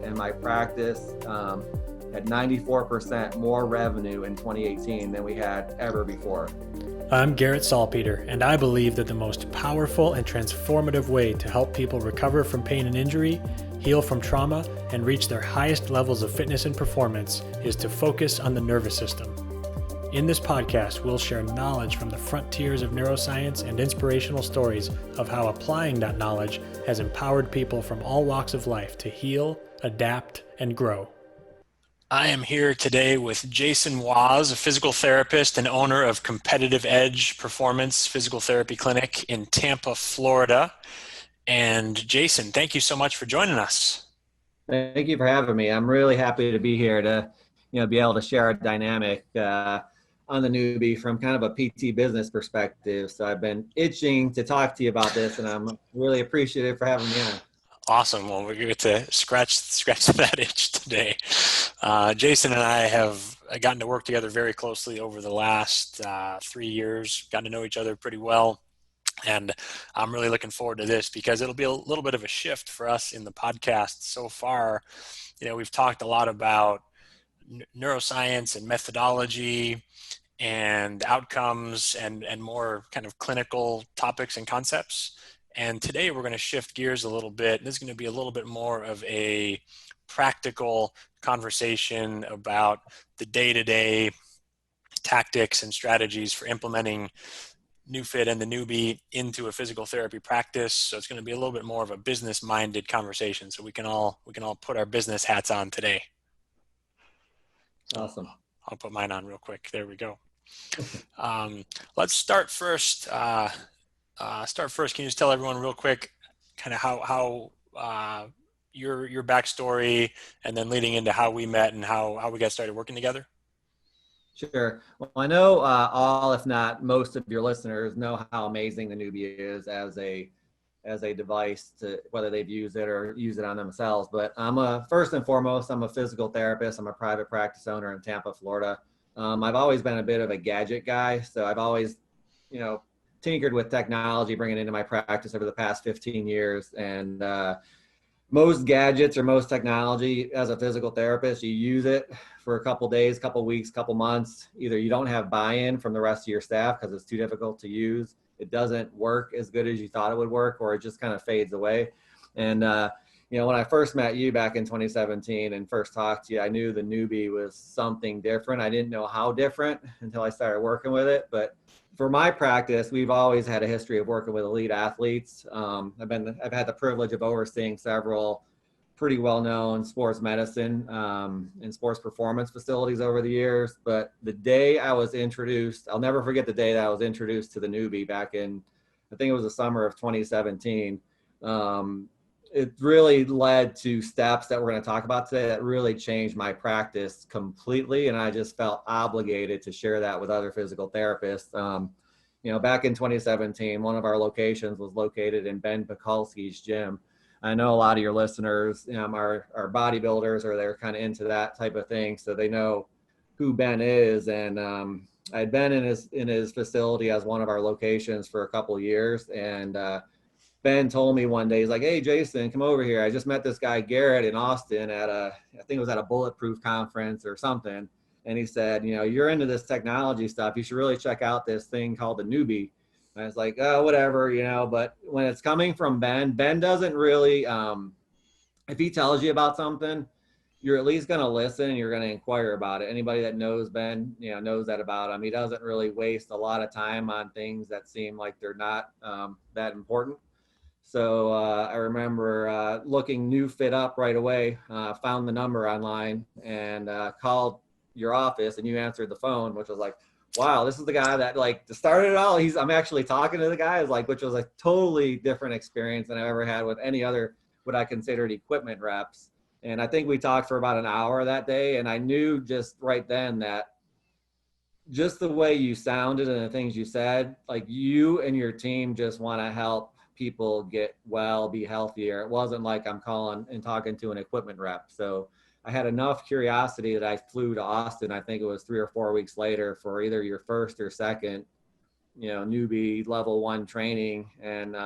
and my practice had 94% more revenue in 2018 than we had ever before. I'm Garrett Salpeter, and I believe that the most powerful and transformative way to help people recover from pain and injury, heal from trauma, and reach their highest levels of fitness and performance is to focus on the nervous system. In this podcast, we'll share knowledge from the frontiers of neuroscience and inspirational stories of how applying that knowledge has empowered people from all walks of life to heal, adapt, and grow. I am here today with Jason Waz, a physical therapist and owner of Competitive Edge Performance Physical Therapy Clinic in Tampa, Florida. And Jason, thank you so much for joining us. Thank you for having me. I'm really happy to be here to, be able to share a dynamic on the Neubie from kind of a PT business perspective. So I've been itching to talk to you about this, and I'm really appreciative for having me on. Awesome. Well, we're going to scratch that itch today. Jason and I have gotten to work together very closely over the last 3 years, gotten to know each other pretty well. And I'm really looking forward to this because it'll be a little bit of a shift for us in the podcast so far. We've talked a lot about neuroscience and methodology and outcomes and more kind of clinical topics and concepts. And today we're going to shift gears a little bit. This is going to be a little bit more of a practical conversation about the day-to-day tactics and strategies for implementing NeuFit and the Neubie into a physical therapy practice. So it's going to be a little bit more of a business-minded conversation. So we can all put our business hats on today. Awesome. I'll put mine on real quick. There we go. Let's start first. Can you just tell everyone real quick kind of how your backstory and then leading into how we met and how we got started working together? Sure. Well, I know all, if not most of your listeners know how amazing the Neubie is as a device, to whether they've used it or use it on themselves. But first and foremost, I'm a physical therapist. I'm a private practice owner in Tampa, Florida. I've always been a bit of a gadget guy. So I've always, tinkered with technology, bringing it into my practice over the past 15 years. And most gadgets or most technology as a physical therapist, you use it for a couple days, couple weeks, couple months. Either you don't have buy-in from the rest of your staff because it's too difficult to use, it doesn't work as good as you thought it would work, or it just kind of fades away. And when I first met you back in 2017 and first talked to you, I knew the Neubie was something different. I didn't know how different until I started working with it. But for my practice, we've always had a history of working with elite athletes. I've had the privilege of overseeing several pretty well-known sports medicine and sports performance facilities over the years. But the day I was introduced, I'll never forget the day that I was introduced to the Neubie back in, I think it was the summer of 2017. It really led to steps that we're going to talk about today that really changed my practice completely. And I just felt obligated to share that with other physical therapists. Back in 2017, one of our locations was located in Ben Pekulski's gym. I know a lot of your listeners, are bodybuilders, or they're kind of into that type of thing. So they know who Ben is. And I'd been in his facility as one of our locations for a couple of years. And Ben told me one day, he's like, "Hey, Jason, come over here. I just met this guy, Garrett, in Austin I think it was at a Bulletproof conference or something." And he said, "You're into this technology stuff. You should really check out this thing called the Neubie." And I was like, "Oh, whatever, but when it's coming from Ben doesn't really, if he tells you about something, you're at least going to listen and you're going to inquire about it. Anybody that knows Ben, knows that about him. He doesn't really waste a lot of time on things that seem like they're not that important. So I remember looking NeuFit up right away, found the number online and called your office, and you answered the phone, which was like, wow, this is the guy that started it all. I'm actually talking to the guy, which was a totally different experience than I've ever had with any other, what I considered equipment reps. And I think we talked for about an hour that day. And I knew just right then that just the way you sounded and the things you said, you and your team just want to help people get well, be healthier. It wasn't like I'm calling and talking to an equipment rep. So I had enough curiosity that I flew to Austin. I think it was 3 or 4 weeks later for either your first or second, Neubie level 1 training. And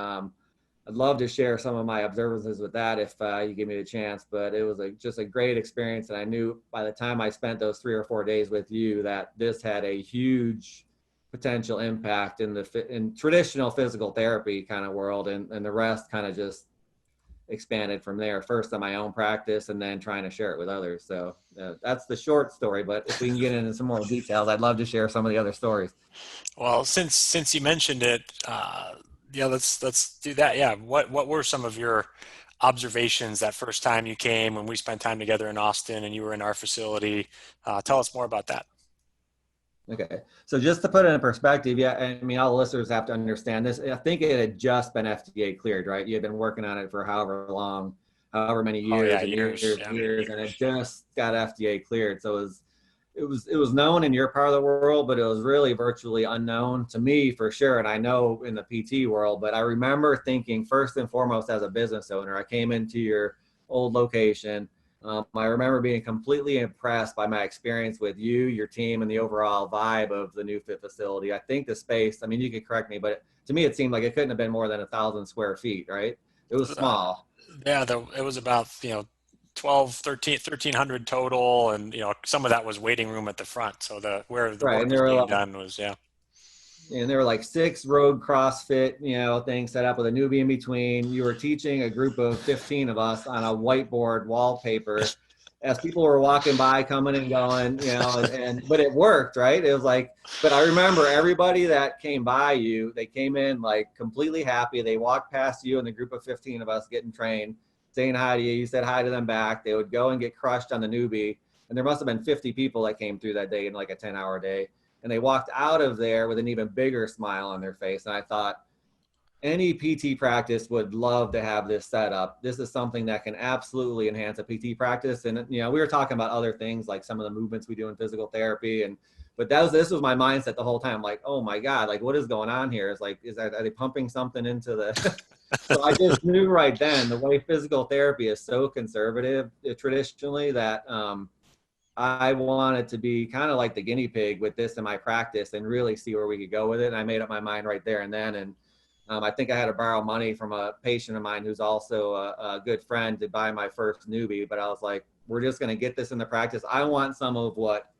I'd love to share some of my observances with that if you give me the chance. But it was just a great experience, and I knew by the time I spent those 3 or 4 days with you that this had a huge potential impact in in traditional physical therapy kind of world, and the rest kind of just expanded from there. First on my own practice, and then trying to share it with others. So that's the short story. But if we can get into some more details, I'd love to share some of the other stories. Well, since you mentioned it, yeah, let's do that. Yeah, what were some of your observations that first time you came when we spent time together in Austin and you were in our facility? Tell us more about that. Okay. So just to put it in perspective, yeah, I mean, all the listeners have to understand this. I think it had just been FDA cleared, right? You had been working on it for however long, however many Oh yeah, years and years. years Yeah. and years, and it just got FDA cleared. So it was known in your part of the world, but it was really virtually unknown to me for sure. And I know in the PT world, but I remember thinking first and foremost as a business owner, I came into your old location. I remember being completely impressed by my experience with you, your team, and the overall vibe of the NeuFit facility. I think the space, I mean, you could correct me, but to me, it seemed like it couldn't have been more than 1,000 square feet, right? It was Uh, small. yeah, it was about 12, 13, 1,300 total, and some of that was waiting room at the front. So where the Right. work And was there were being like, done was, yeah. and there were like 6 road CrossFit, things set up with a newbie in between. You were teaching a group of 15 of us on a whiteboard wallpaper as people were walking by, coming and going, but it worked, right? It was like, but I remember everybody that came by you, they came in like completely happy. They walked past you and the group of 15 of us getting trained, saying hi to you. You said hi to them back. They would go and get crushed on the newbie. And there must have been 50 people that came through that day in like a 10-hour day, and they walked out of there with an even bigger smile on their face. And I thought, any PT practice would love to have this set up. This is something that can absolutely enhance a PT practice. And we were talking about other things like some of the movements we do in physical therapy, but this was my mindset the whole time. Like, oh my God, like what is going on here? It's like, are they pumping something into the? So I just knew right then the way physical therapy is so conservative traditionally that I wanted to be kind of like the guinea pig with this in my practice and really see where we could go with it. And I made up my mind right there and then. And I think I had to borrow money from a patient of mine who's also a good friend to buy my first newbie. But I was like, we're just going to get this in the practice. I want some of what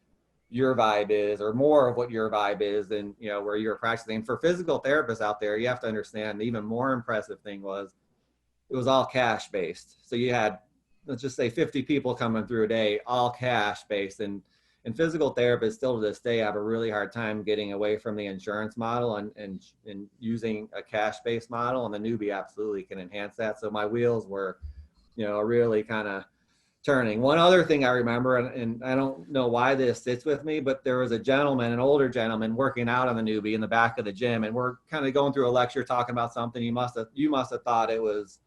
your vibe is, or more of what your vibe is, and where you're practicing. And for physical therapists out there, you have to understand the even more impressive thing was it was all cash based. So you had, let's just say 50 people coming through a day, all cash based. And physical therapists still to this day have a really hard time getting away from the insurance model and using a cash based model. And the newbie absolutely can enhance that. So my wheels were, really kind of turning. One other thing I remember, and I don't know why this sits with me, but there was a gentleman, an older gentleman, working out on the newbie in the back of the gym, and we're kind of going through a lecture talking about something. You must have thought it was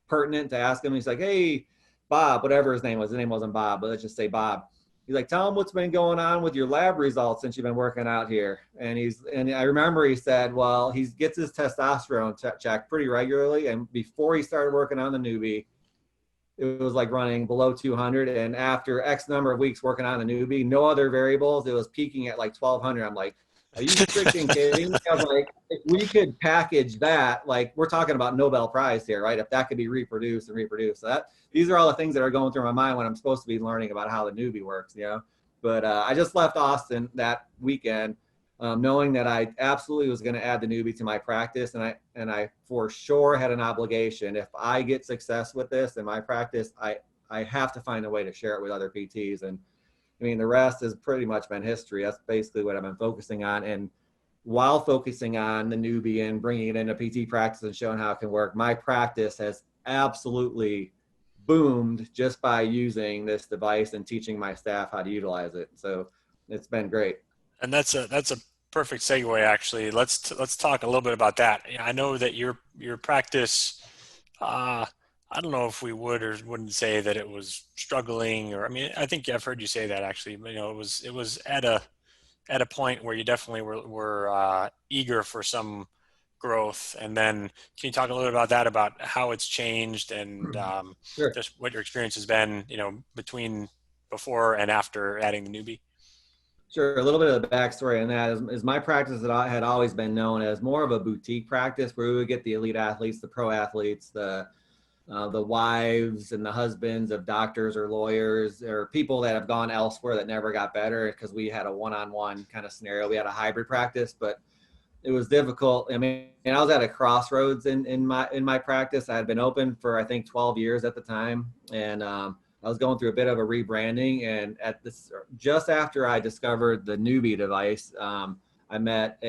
pertinent to ask him. He's like, hey, Bob, whatever his name was. His name wasn't Bob, but let's just say Bob. He's like, tell him what's been going on with your lab results since you've been working out here. And I remember he said, well, he gets his testosterone checked pretty regularly. And before he started working on the newbie, it was like running below 200. And after X number of weeks working on the newbie, no other variables, it was peaking at like 1,200. I'm like, are you freaking kidding me? I was like, if we could package that, like we're talking about Nobel Prize here, right? If that could be reproduced and reproduced. So these are all the things that are going through my mind when I'm supposed to be learning about how the newbie works, But I just left Austin that weekend, knowing that I absolutely was going to add the newbie to my practice, and I for sure had an obligation. If I get success with this in my practice, I have to find a way to share it with other PTs. And I mean, the rest has pretty much been history. That's basically what I've been focusing on. And while focusing on the newbie and bringing it into PT practice and showing how it can work, my practice has absolutely boomed just by using this device and teaching my staff how to utilize it. So it's been great. And that's a perfect segue, actually. Let's talk a little bit about that. I know that your practice, I don't know if we would or wouldn't say that it was struggling, or I mean, I think I've heard you say that actually. But, it was at a point where you definitely were eager for some growth. And then can you talk a little bit about that, about how it's changed and Sure. just what your experience has been, between before and after adding the newbie? Sure. A little bit of the backstory on that is my practice that I had always been known as more of a boutique practice where we would get the elite athletes, the pro athletes, the wives and the husbands of doctors or lawyers or people that have gone elsewhere that never got better because we had a one-on-one kind of scenario. We had a hybrid practice, but it was difficult. I mean, I was at a crossroads in my practice. I had been open for I think 12 years at the time, and I was going through a bit of a rebranding. And at this, just after I discovered the Neubie device, I met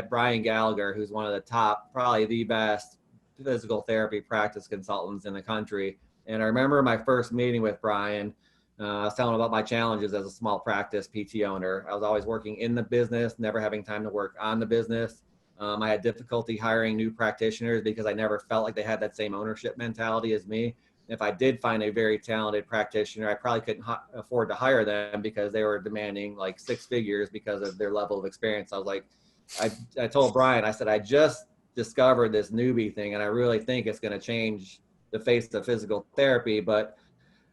Brian Gallagher, who's one of the top, probably the best physical therapy practice consultants in the country. And I remember my first meeting with Brian. I was telling him about my challenges as a small practice PT owner. I was always working in the business, never having time to work on the business. I had difficulty hiring new practitioners because I never felt like they had that same ownership mentality as me. If I did find a very talented practitioner, I probably couldn't afford to hire them because they were demanding like six figures because of their level of experience. I was like, I told Brian, I said, I just discovered this Neubie thing, and I really think it's going to change the face of physical therapy. But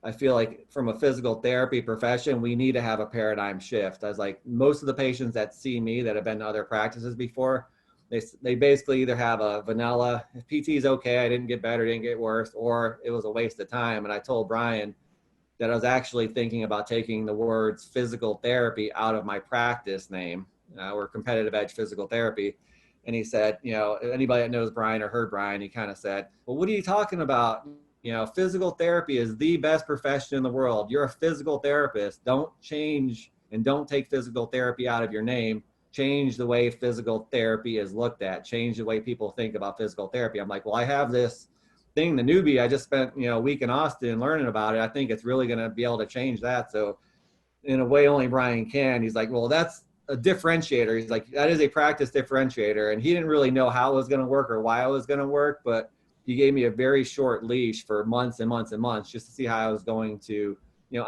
I feel like from a physical therapy profession, we need to have a paradigm shift. I was like, most of the patients that see me that have been to other practices before, they basically either have a vanilla, if PT is okay, I didn't get better, didn't get worse, or it was a waste of time. And I told Brian that I was actually thinking about taking the words physical therapy out of my practice name, or competitive edge physical therapy. And he said, anybody that knows Brian or heard Brian, he kind of said, well, what are you talking about? Physical therapy is the best profession in the world. You're a physical therapist. Don't change and don't take physical therapy out of your name. Change the way physical therapy is looked at. Change the way people think about physical therapy. I'm like, well, I have this thing, the Neubie. I just spent, a week in Austin learning about it. I think it's really going to be able to change that. So in a way only Brian can. He's like, well, that's a differentiator. He's like, that is a practice differentiator. And he didn't really know how it was going to work or why it was going to work, but he gave me a very short leash for months and months and months just to see how I was going to,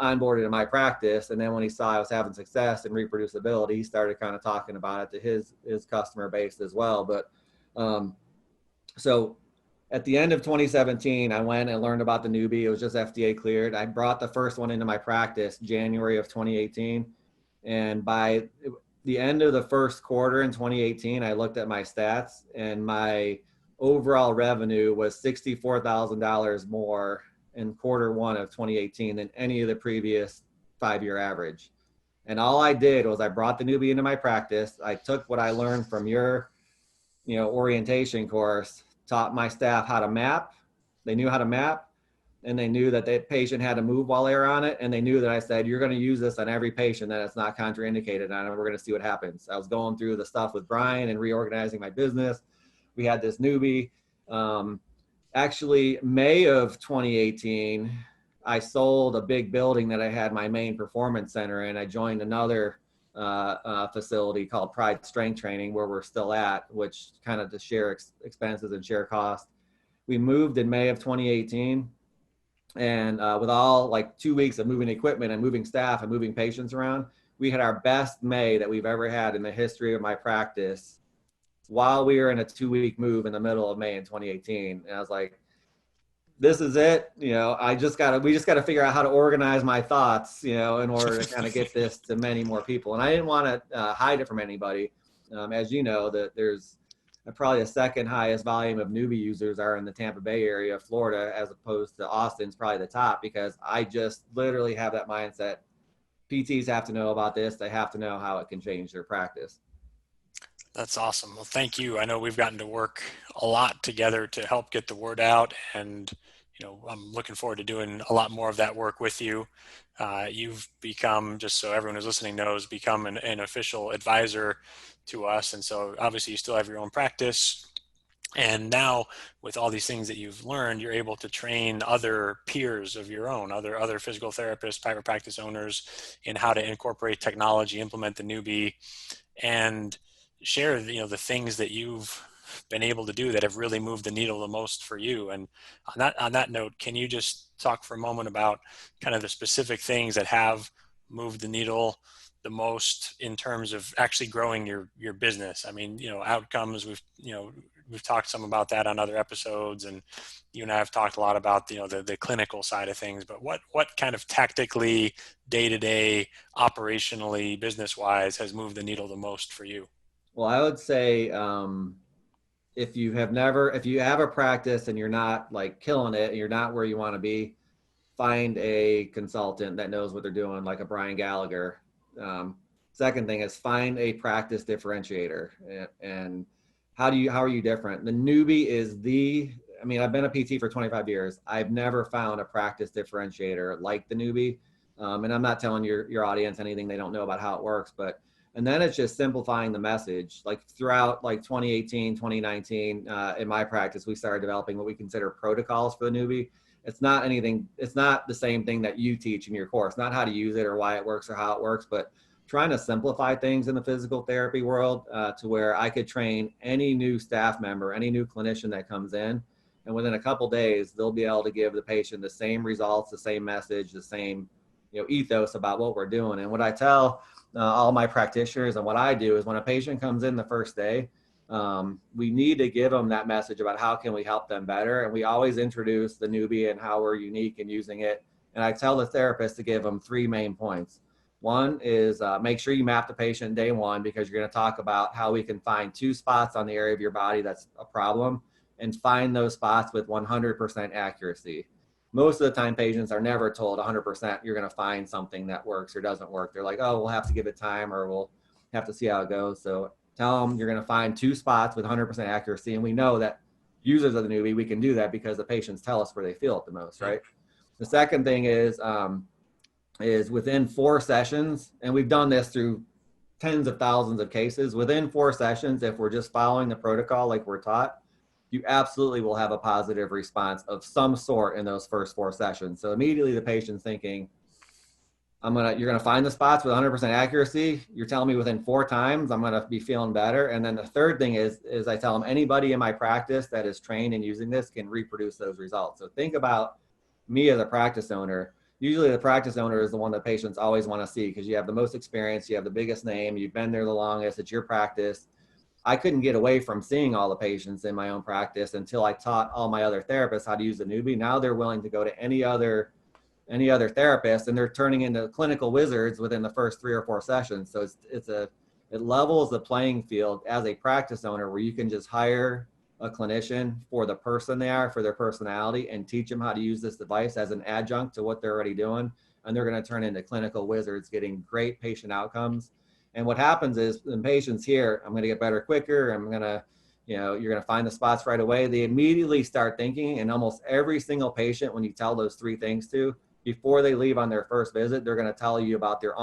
onboard it in my practice. And then when he saw I was having success and reproducibility, he started kind of talking about it to his customer base as well. But so at the end of 2017, I went and learned about the Neubie. It was just FDA cleared. I brought the first one into my practice January of 2018. And by the end of the first quarter in 2018, I looked at my stats, and my overall revenue was $64,000 more in quarter one of 2018 than any of the previous 5-year average. And all I did was I brought the Neubie into my practice. I took what I learned from your, orientation course, taught my staff how to map. They knew how to map, and they knew that the patient had to move while they were on it. And they knew that I said, you're going to use this on every patient that it's not contraindicated on, and we're going to see what happens. I was going through the stuff with Brian and reorganizing my business. We had this Neubie. Actually, May of 2018, I sold a big building that I had my main performance center in. I joined another facility called Pride Strength Training, where we're still at, which kind of to share expenses and share cost. We moved in May of 2018. And with all like 2 weeks of moving equipment and moving staff and moving patients around, we had our best May that we've ever had in the history of my practice while we were in a 2-week move in the middle of May in 2018. And I was like, this is it. We just got to figure out how to organize my thoughts, in order to kind of get this to many more people. And I didn't want to hide it from anybody. As you know, that there's probably the second highest volume of Neubie users are in the Tampa Bay area of Florida, as opposed to Austin's probably the top, because I just literally have that mindset. PTs have to know about this. They have to know how it can change their practice. That's awesome. Well, thank you. I know we've gotten to work a lot together to help get the word out, and I'm looking forward to doing a lot more of that work with you. You've become, just so everyone who's listening knows, become an official advisor to us. And so obviously you still have your own practice. And now with all these things that you've learned, you're able to train other peers of your own, other physical therapists, private practice owners, in how to incorporate technology, implement the Neubie, and share the things that you've been able to do that have really moved the needle the most for you. And on that note, can you just talk for a moment about kind of the specific things that have moved the needle the most in terms of actually growing your business? I mean, outcomes, we've we've talked some about that on other episodes, and you and I have talked a lot about, the clinical side of things, but what kind of tactically, day-to-day, operationally, business-wise has moved the needle the most for you? Well, I would say, if you have a practice and you're not like killing it and you're not where you want to be, find a consultant that knows what they're doing, like a Brian Gallagher. Second thing is find a practice differentiator. And how are you different? The Neubie is I've been a PT for 25 years. I've never found a practice differentiator like the Neubie. And I'm not telling your audience anything they don't know about how it works, and then it's just simplifying the message. Like throughout like 2018, 2019, in my practice, we started developing what we consider protocols for the Neubie. It's not the same thing that you teach in your course, not how to use it or why it works or how it works, but trying to simplify things in the physical therapy world, to where I could train any new staff member, any new clinician that comes in, and within a couple days, they'll be able to give the patient the same results, the same message, the same ethos about what we're doing. And what I tell all my practitioners and what I do is when a patient comes in the first day, we need to give them that message about how can we help them better. And we always introduce the Neubie and how we're unique in using it. And I tell the therapist to give them 3 main points. One is make sure you map the patient day one, because you're going to talk about how we can find 2 spots on the area of your body that's a problem and find those spots with 100% accuracy. Most of the time, patients are never told 100% you're going to find something that works or doesn't work. They're like, oh, we'll have to give it time, or we'll have to see how it goes. So tell them you're going to find 2 spots with 100% accuracy. And we know that users of the Neubie, we can do that because the patients tell us where they feel it the most, right? The second thing is within 4 sessions, and we've done this through tens of thousands of cases, within 4 sessions, if we're just following the protocol like we're taught, you absolutely will have a positive response of some sort in those first 4 sessions. So immediately the patient's thinking, you're gonna find the spots with 100% accuracy. You're telling me within 4 times I'm gonna be feeling better. And then the third thing is I tell them anybody in my practice that is trained in using this can reproduce those results. So think about me as a practice owner. Usually the practice owner is the one that patients always want to see, because you have the most experience, you have the biggest name, you've been there the longest, it's your practice. I couldn't get away from seeing all the patients in my own practice until I taught all my other therapists how to use the Neubie. Now they're willing to go to any other therapist, and they're turning into clinical wizards within the first 3 or 4 sessions. So it levels the playing field as a practice owner, where you can just hire a clinician for the person they are, for their personality, and teach them how to use this device as an adjunct to what they're already doing. And they're going to turn into clinical wizards, getting great patient outcomes. And what happens is when patients hear, I'm going to get better quicker, I'm going to, you're going to find the spots right away, they immediately start thinking. And almost every single patient, when you tell those 3 things to, before they leave on their first visit, they're going to tell you about their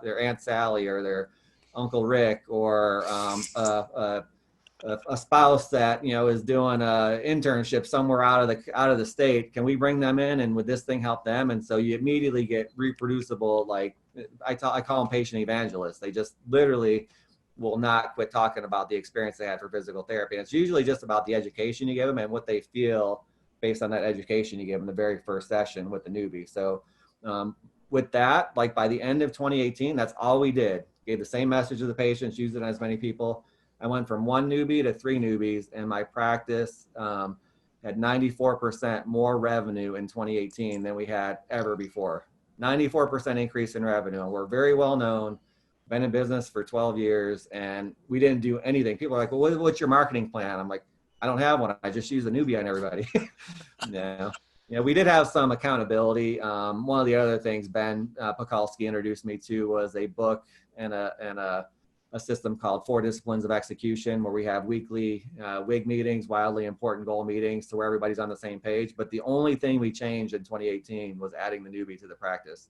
their Aunt Sally, or their Uncle Rick, or a spouse that is doing an internship somewhere out of the state. Can we bring them in, and would this thing help them? And so you immediately get reproducible, like I call them patient evangelists. They just literally will not quit talking about the experience they had for physical therapy. And it's usually just about the education you give them and what they feel based on that education you give them the very first session with the Neubie. So with that, like by the end of 2018, that's all we did. Gave the same message to the patients, used it on as many people. I went from 1 Neubie to 3 Neubies, and my practice had 94% more revenue in 2018 than we had ever before. 94% increase in revenue. And we're very well known, been in business for 12 years, and we didn't do anything. People are like, well, what's your marketing plan? I'm like, I don't have one. I just use the Neubie on everybody. We did have some accountability. One of the other things Ben Pekulski introduced me to was a book and a system called 4 Disciplines of Execution, where we have weekly WIG meetings, wildly important goal meetings, to where everybody's on the same page. But the only thing we changed in 2018 was adding the Neubie to the practice.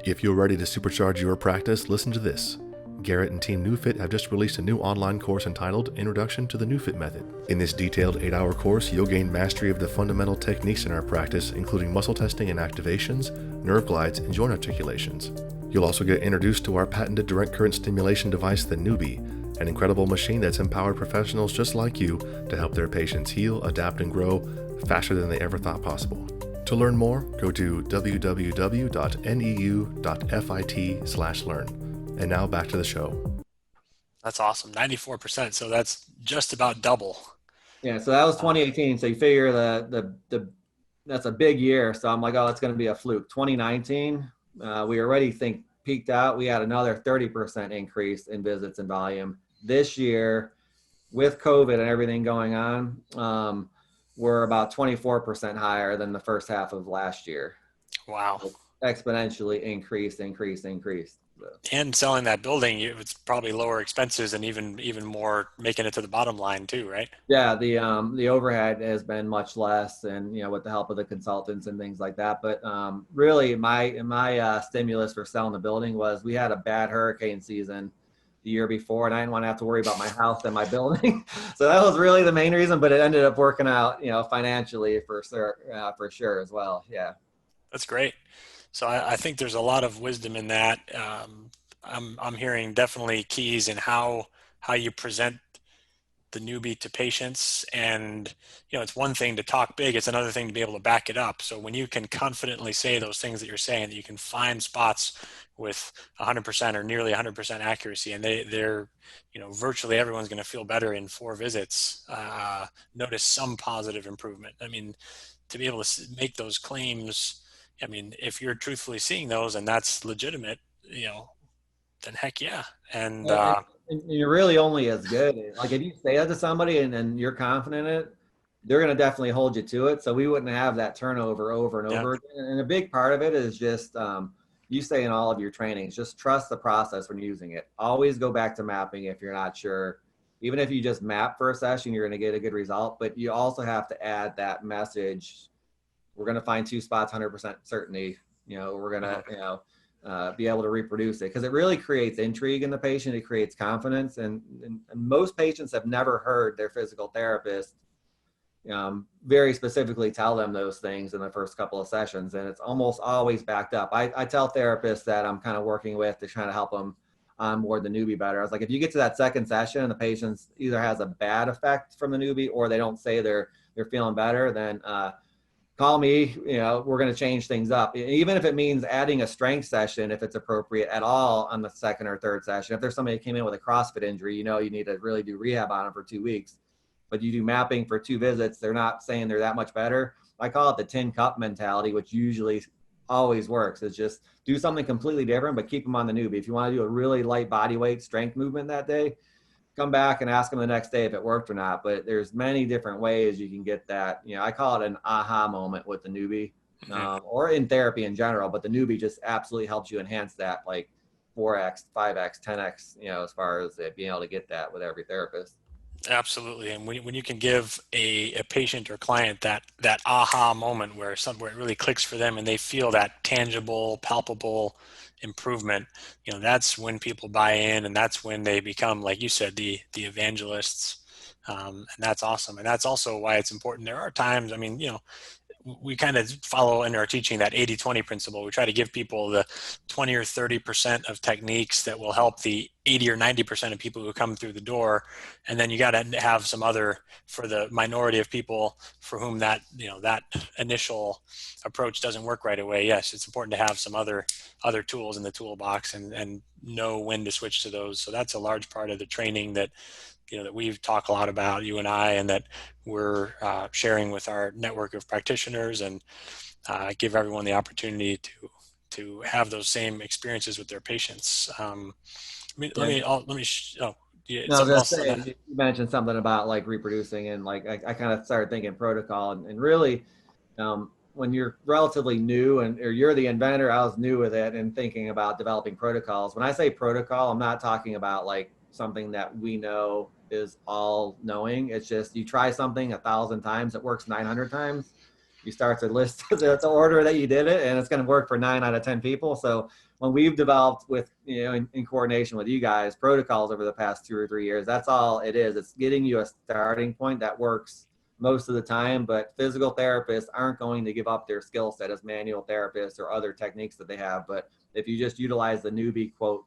If you're ready to supercharge your practice, listen to this. Garrett and Team NeuFit have just released a new online course entitled Introduction to the NeuFit Method. In this detailed 8-hour course, you'll gain mastery of the fundamental techniques in our practice, including muscle testing and activations, nerve glides, and joint articulations. You'll also get introduced to our patented direct current stimulation device, the Neubie, an incredible machine that's empowered professionals just like you to help their patients heal, adapt, and grow faster than they ever thought possible. To learn more, go to www.neu.fit/learn. And now back to the show. That's awesome. 94%. So that's just about double Yeah, so that was 2018. So you figure the that's a big year. So I'm like, oh, it's going to be a fluke. 2019, we already think peaked out. We had another 30% increase in visits and volume. This year, with COVID and everything going on, we're about 24% higher than the first half of last year. Wow. So exponentially increased. So. And selling that building, it's probably lower expenses and even more making it to the bottom line too, right? Yeah, the overhead has been much less, and with the help of the consultants and things like that. But really, my stimulus for selling the building was we had a bad hurricane season the year before, and I didn't want to have to worry about my house and my building. So that was really the main reason. But it ended up working out, financially for sure as well. Yeah. That's great. So I think there's a lot of wisdom in that. I'm hearing definitely keys in how you present the Neubie to patients. And, it's one thing to talk big, it's another thing to be able to back it up. So when you can confidently say those things that you're saying, that you can find spots with 100% or nearly 100% accuracy, and they're, virtually everyone's going to feel better in 4 visits, notice some positive improvement. I mean, to be able to make those claims, I mean, if you're truthfully seeing those and that's legitimate, then heck yeah. And, And you're really only as good. Like if you say that to somebody and you're confident in it, they're going to definitely hold you to it. So we wouldn't have that turnover over and yeah. over again. And a big part of it is just you say in all of your trainings, just trust the process when using it. Always go back to mapping if you're not sure. Even if you just map for a session, you're going to get a good result. But you also have to add that message. We're going to find 2 spots, 100% certainty. We're going to, be able to reproduce it, because it really creates intrigue in the patient. It creates confidence, and most patients have never heard their physical therapist very specifically tell them those things in the first couple of sessions, and it's almost always backed up. I tell therapists that I'm kind of working with to try to help them onboard the Neubie better. I was like, if you get to that second session and the patient either has a bad effect from the Neubie or they don't say they're feeling better, then call me, we're going to change things up. Even if it means adding a strength session, if it's appropriate at all on the second or third session. If there's somebody that came in with a CrossFit injury, you need to really do rehab on them for 2 weeks, but you do mapping for 2 visits. They're not saying they're that much better. I call it the tin cup mentality, which usually always works. It's just do something completely different, but keep them on the Neubie. If you want to do a really light body weight strength movement that day, come back and ask them the next day if it worked or not. But there's many different ways you can get that. I call it an aha moment with the Neubie, or in therapy in general. But the Neubie just absolutely helps you enhance that, like 4x, 5x, 10x. As far as being able to get that with every therapist. Absolutely. And when you can give a patient or client that aha moment where it really clicks for them and they feel that tangible, palpable improvement, that's when people buy in, and that's when they become, like you said, the evangelists. And that's awesome. And that's also why it's important. There are times, I mean, we kind of follow in our teaching that 80-20 principle. We try to give people the 20 or 30% of techniques that will help the 80 or 90% of people who come through the door. And then you got to have some other, for the minority of people for whom that, that initial approach doesn't work right away. Yes, it's important to have some other tools in the toolbox and know when to switch to those. So that's a large part of the training that, that we've talked a lot about, you and I, and that we're sharing with our network of practitioners, and give everyone the opportunity to have those same experiences with their patients. Let me. No, I was gonna say, you mentioned something about like reproducing, and like I kind of started thinking protocol, and really, when you're relatively new or you're the inventor, I was new with it and thinking about developing protocols. When I say protocol, I'm not talking about like something that we know is all knowing. It's just you try something 1,000 times, it works 900 times. You start to list the order that you did it, and it's going to work for 9 out of 10 people. So when we've developed with, in coordination with you guys, protocols over the past 2 or 3 years, that's all it is. It's getting you a starting point that works most of the time, but physical therapists aren't going to give up their skill set as manual therapists or other techniques that they have. But if you just utilize the Neubie quote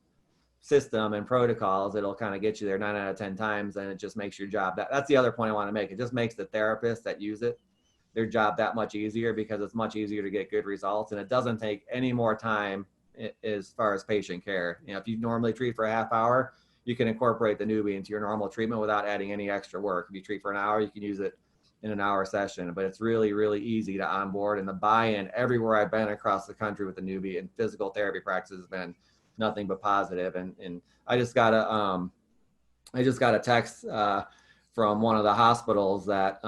system and protocols, it'll kind of get you there 9 out of 10 times, and it just makes your job that's the other point I want to make. It just makes the therapists that use it, their job that much easier, because it's much easier to get good results, and it doesn't take any more time as far as patient care. If you normally treat for a half hour, you can incorporate the Neubie into your normal treatment without adding any extra work. If you treat for an hour, you can use it in an hour session, but it's really, really easy to onboard, and the buy-in everywhere I've been across the country with the Neubie and physical therapy practice has been nothing but positive. And I just got a text from one of the hospitals that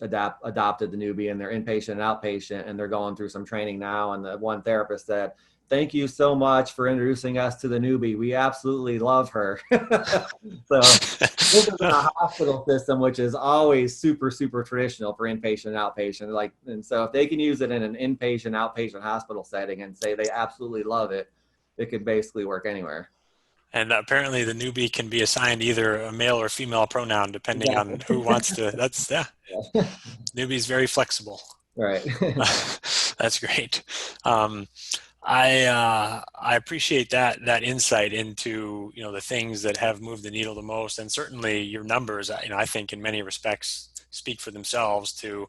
adopted the Neubie, and they're inpatient and outpatient, and they're going through some training now. And the one therapist said, "Thank you so much for introducing us to the Neubie. We absolutely love her." So this is a hospital system, which is always super, super traditional for inpatient and outpatient. And so if they can use it in an inpatient, outpatient hospital setting and say they absolutely love it, it could basically work anywhere. And apparently the Neubie can be assigned either a male or female pronoun, depending on who wants to. That's, yeah. Neubie's very flexible. Right. That's great. I appreciate that insight into, the things that have moved the needle the most, and certainly your numbers, I think in many respects speak for themselves. To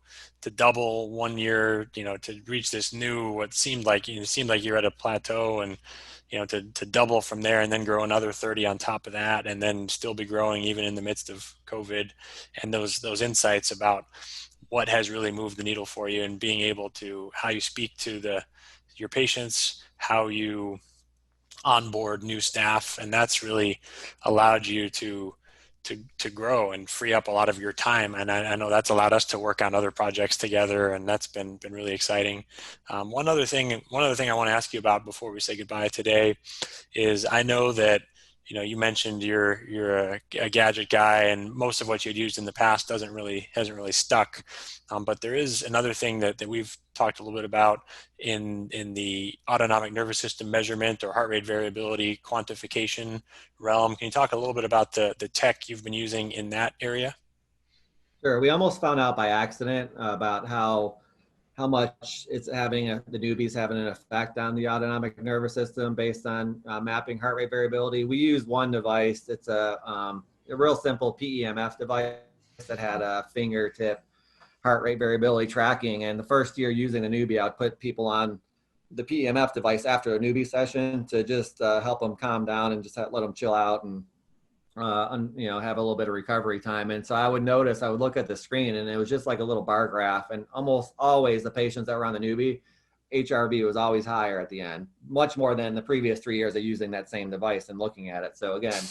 double 1 year, to reach this new, what seemed like you're at a plateau, and to double from there and then grow another 30 on top of that, and then still be growing even in the midst of COVID, and those insights about what has really moved the needle for you, and being able to, how you speak to your patients, how you onboard new staff, and that's really allowed you to grow and free up a lot of your time. And I know that's allowed us to work on other projects together, and that's been really exciting. One other thing I want to ask you about before we say goodbye today is, I know that you mentioned you're a gadget guy, and most of what you'd used in the past hasn't really stuck. But there is another thing that we've talked a little bit about in the autonomic nervous system measurement, or heart rate variability quantification realm. Can you talk a little bit about the tech you've been using in that area? Sure. We almost found out by accident about how much it's the Neubie's having an effect on the autonomic nervous system based on mapping heart rate variability. We used one device. It's a real simple PEMF device that had a fingertip heart rate variability tracking. And the first year using the Neubie, I would put people on the PEMF device after a Neubie session to just help them calm down and just let them chill out and have a little bit of recovery time. And so I would look at the screen, and it was just like a little bar graph. And almost always the patients that were on the Neubie, HRV was always higher at the end, much more than the previous 3 years of using that same device and looking at it. So again,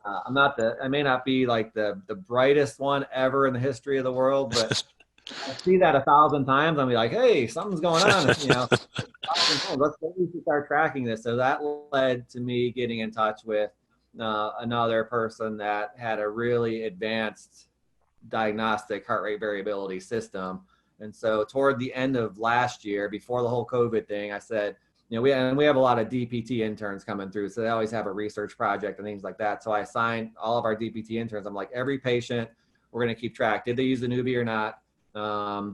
I may not be like the brightest one ever in the history of the world, but I see that 1,000 times. I'll be like, hey, something's going on. Let's start tracking this. So that led to me getting in touch with another person that had a really advanced diagnostic heart rate variability system. And so toward the end of last year, before the whole COVID thing, I said, we have a lot of DPT interns coming through. So they always have a research project and things like that. So I assigned all of our DPT interns. I'm like, every patient, we're going to keep track. Did they use the Neubie or not?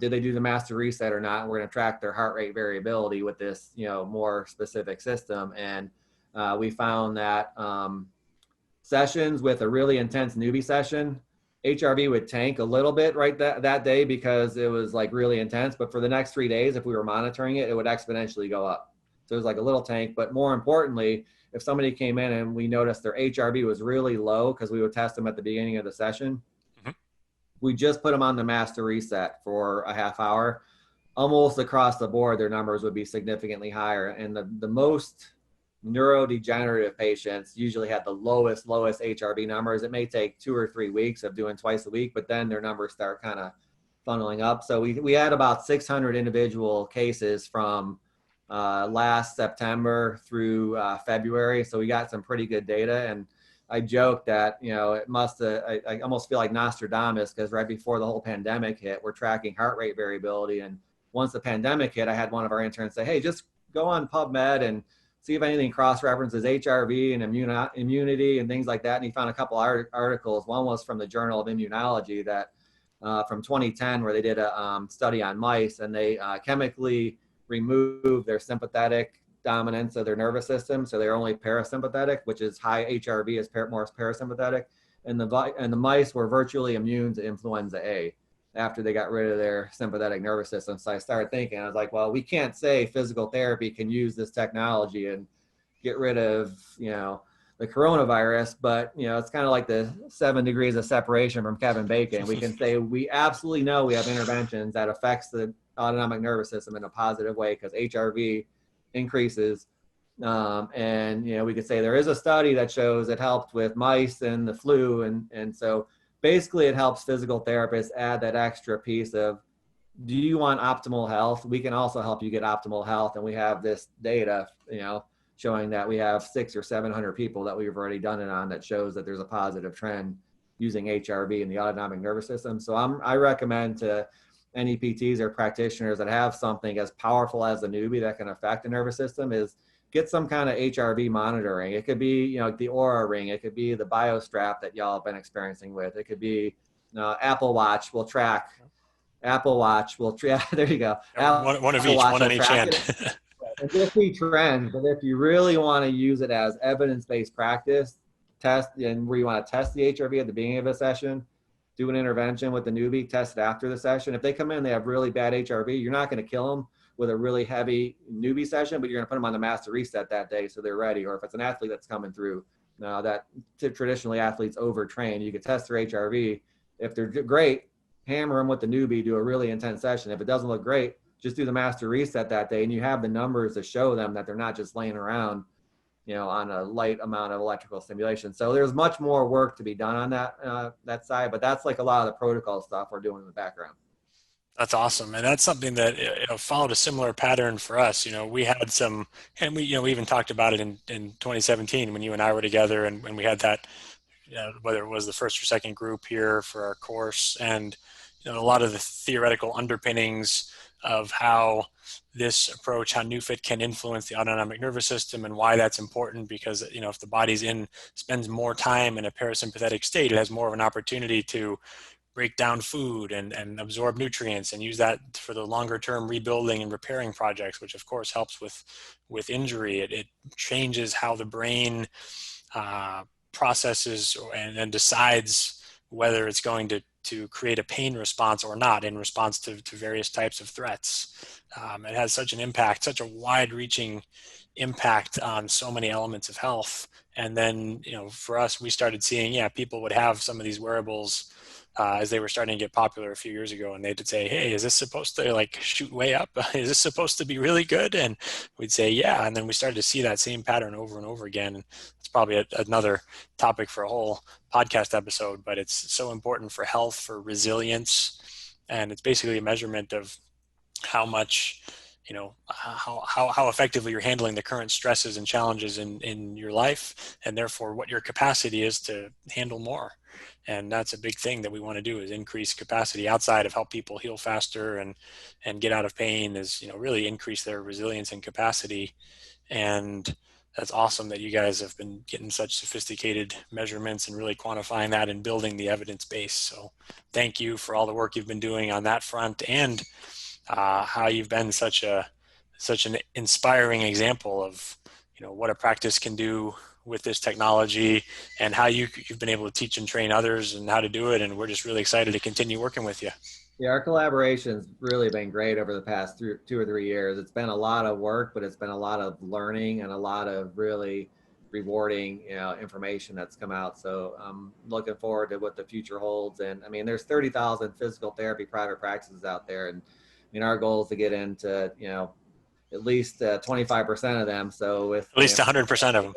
Did they do the master reset or not? And we're going to track their heart rate variability with this, more specific system. And we found that sessions with a really intense Neubie session, HRV would tank a little bit right that day because it was like really intense. But for the next 3 days, if we were monitoring it, it would exponentially go up. So it was like a little tank. But more importantly, if somebody came in and we noticed their HRV was really low, because we would test them at the beginning of the session, we just put them on the master reset for a half hour. Almost across the board, their numbers would be significantly higher. And the most neurodegenerative patients usually had the lowest HRV numbers. It may take 2 or 3 weeks of doing twice a week, but then their numbers start kind of funneling up. So we had about 600 individual cases from last September through February. So we got some pretty good data. And I joke that, it must I almost feel like Nostradamus, because right before the whole pandemic hit, we're tracking heart rate variability. And once the pandemic hit, I had one of our interns say, hey, just go on PubMed and see if anything cross-references HRV and immunity and things like that. And he found a couple articles. One was from the Journal of Immunology that from 2010, where they did a study on mice, and they chemically removed their sympathetic dominance of their nervous system. So they're only parasympathetic, which is high HRV is more parasympathetic. And the mice were virtually immune to influenza A after they got rid of their sympathetic nervous system. So I started thinking, I was like, well, we can't say physical therapy can use this technology and get rid of, the coronavirus, but it's kind of like the 7 degrees of separation from Kevin Bacon. We can say we absolutely know we have interventions that affects the autonomic nervous system in a positive way because HRV increases. And we could say there is a study that shows it helped with mice and the flu, and so basically it helps physical therapists add that extra piece of, do you want optimal health? We can also help you get optimal health, and we have this data, showing that we have 600 or 700 people that we've already done it on that shows that there's a positive trend using HRV in the autonomic nervous system. So I recommend to any PTs or practitioners that have something as powerful as the Neubie that can affect the nervous system is get some kind of HRV monitoring. It could be, the Aura Ring. It could be the BioStrap that y'all have been experiencing with. It could be Apple Watch will track. Apple Watch will track. There you go. One of each, one on each hand. And just see trends, but if you really want to use it as evidence-based practice, test, and where you want to test the HRV at the beginning of a session, do an intervention with the Neubie, test it after the session. If they come in, they have really bad HRV, you're not going to kill them with a really heavy Neubie session, but you're going to put them on the master reset that day so they're ready. Or if it's an athlete that's coming through, that traditionally athletes overtrain, you could test their HRV. If they're great, hammer them with the Neubie, do a really intense session. If it doesn't look great, just do the master reset that day, and you have the numbers to show them that they're not just laying around, on a light amount of electrical stimulation. So there's much more work to be done on that side, but that's like a lot of the protocol stuff we're doing in the background. That's awesome. And that's something that followed a similar pattern for us. We had some, and we even talked about it in 2017 when you and I were together, and when we had that, whether it was the first or second group here for our course, and a lot of the theoretical underpinnings of how this approach, how NeuFit can influence the autonomic nervous system, and why that's important, because if the body's spends more time in a parasympathetic state, it has more of an opportunity to break down food and absorb nutrients and use that for the longer term rebuilding and repairing projects, which of course helps with injury. It changes how the brain processes and decides whether it's going to create a pain response or not in response to various types of threats. It has such an impact, such a wide-reaching impact on so many elements of health. And then, for us, we started seeing, people would have some of these wearables as they were starting to get popular a few years ago, and they'd say, hey, is this supposed to shoot way up? Is this supposed to be really good? And we'd say, yeah. And then we started to see that same pattern over and over again. It's probably another topic for a whole podcast episode, but it's so important for health, for resilience. And it's basically a measurement of how much, how effectively you're handling the current stresses and challenges in your life, and therefore what your capacity is to handle more. And that's a big thing that we want to do, is increase capacity outside of help people heal faster and get out of pain, is, really increase their resilience and capacity. And that's awesome that you guys have been getting such sophisticated measurements and really quantifying that and building the evidence base. So thank you for all the work you've been doing on that front, and how you've been such an inspiring example of, what a practice can do with this technology, and how you've been able to teach and train others and how to do it. And we're just really excited to continue working with you. Yeah, our collaboration's really been great over the past 2 or 3 years. It's been a lot of work, but it's been a lot of learning and a lot of really rewarding, information that's come out. So I'm looking forward to what the future holds. And I mean, there's 30,000 physical therapy private practices out there. And I mean, our goal is to get into, at least 25% of them. So with at least 100% of them.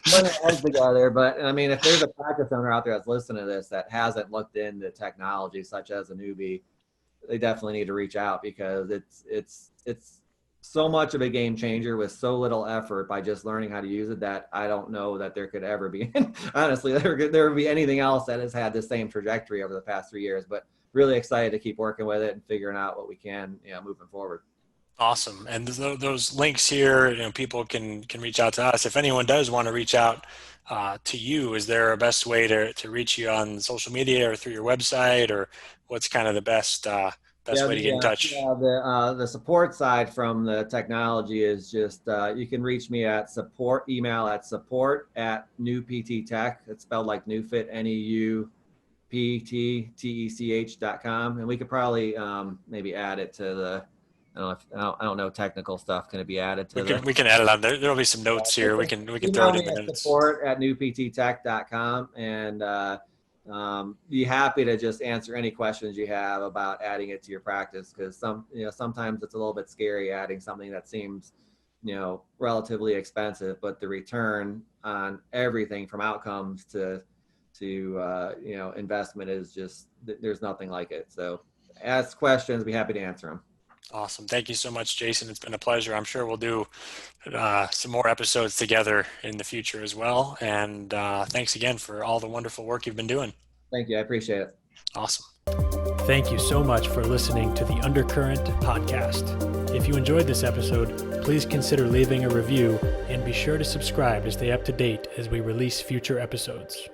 Putting heads together. But I mean, if there's a practice owner out there that's listening to this that hasn't looked into technology such as a Neubie, they definitely need to reach out, because it's so much of a game changer with so little effort by just learning how to use it, that I don't know that there could ever be, honestly, there would be anything else that has had the same trajectory over the past 3 years. But really excited to keep working with it and figuring out what we can, moving forward. Awesome. And those links here, people can reach out to us. If anyone does want to reach out to you, is there a best way to reach you on social media or through your website, or what's kind of the best way to get in touch? Yeah, the support side from the technology is just, you can reach me at email at support@NeuPTTech. It's spelled like NeuFit, NeuPTTech.com. And we could probably maybe add it to I don't know technical stuff going to be added to We can add it on there. There'll be some notes here. We can throw it in the notes. support@newpttech.com, and be happy to just answer any questions you have about adding it to your practice, because sometimes it's a little bit scary adding something that seems relatively expensive, but the return on everything from outcomes to investment is just, there's nothing like it. So ask questions, be happy to answer them. Awesome. Thank you so much, Jason. It's been a pleasure. I'm sure we'll do some more episodes together in the future as well. And thanks again for all the wonderful work you've been doing. Thank you. I appreciate it. Awesome. Thank you so much for listening to the Undercurrent podcast. If you enjoyed this episode, please consider leaving a review and be sure to subscribe to stay up to date as we release future episodes.